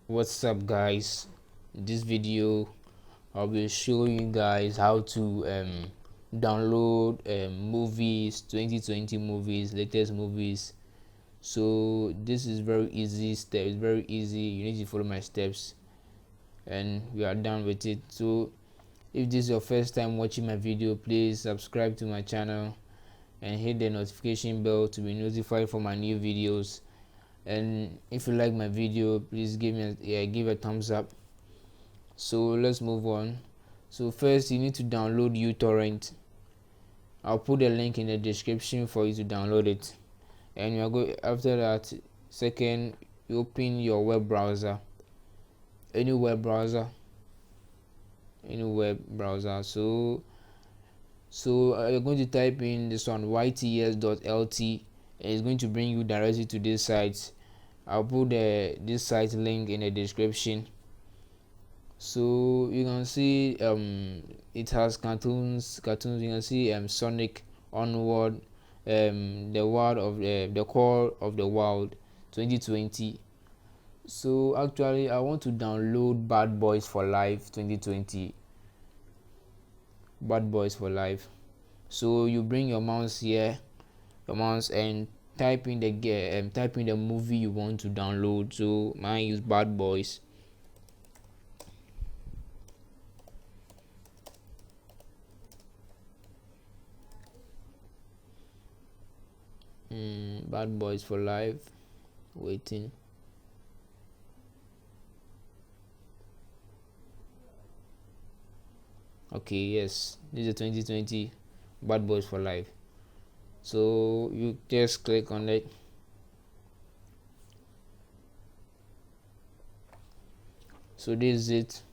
What's up, guys? In this video I'll be showing you guys how to download movies, 2020 movies, latest movies. So this is very easy step. It's very easy. You need to follow my steps and we are done with it. So if this is your first time watching my video, please subscribe to my channel and hit the notification bell to be notified for my new videos. And if you like my video, please give a thumbs up. So let's move on. So first you need to download uTorrent. I'll put a link in the description for you to download it. And you are going after that. Second, you open your web browser, any web browser, so you're going to type in this one, yts.lt, and it's going to bring you directly to this site. I'll put this site link in the description. So you can see it has cartoons. You can see Sonic, Onward, the world of the core of the world 2020. So actually I want to download Bad Boys for Life 2020. Bad Boys for Life. So you bring your mouse here, and type in the movie you want to download. So mine is Bad Boys. Bad Boys for Life. Waiting. Okay, yes, this is a 2020 Bad Boys for Life. So you just click on it. So this is it.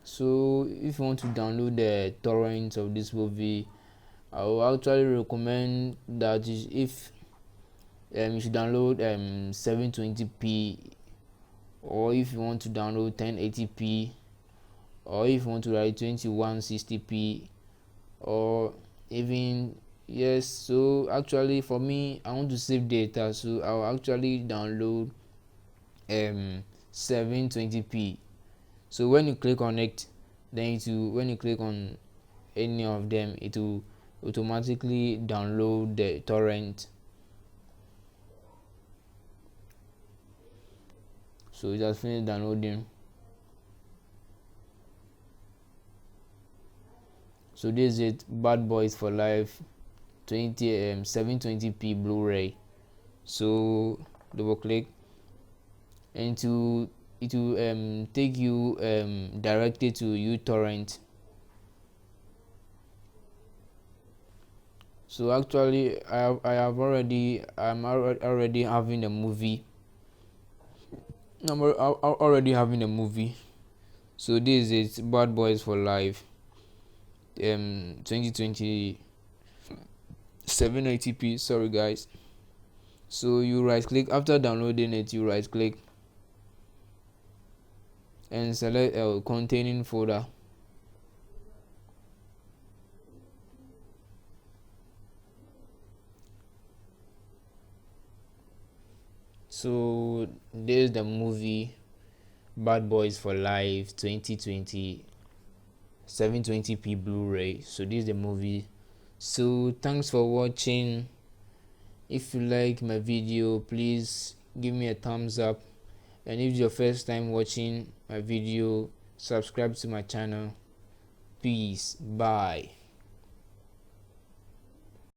So if you want to download the torrent of this movie, I will actually recommend that if you should download 720p, or if you want to download 1080p, or if you want to write 2160p, or even yes. So actually for me, I want to save data, so I'll actually download 720p. So when you click on it, then when you click on any of them, it will automatically download the torrent. So it has finished downloading. So this is it, Bad Boys for Life 720p Blu-ray. So double click, and it will take you directly to uTorrent. So actually I'm already having a movie. I'm already having a movie. So this is it, Bad Boys for Life 2020 780p. Sorry guys. So you right click after downloading it. You right click and select containing folder. So there's the movie Bad Boys for Life 2020 720p Blu-ray. So this is the movie. So thanks for watching. If you like my video, please give me a thumbs up, and if it's your first time watching my video, subscribe to my channel. Peace. Bye.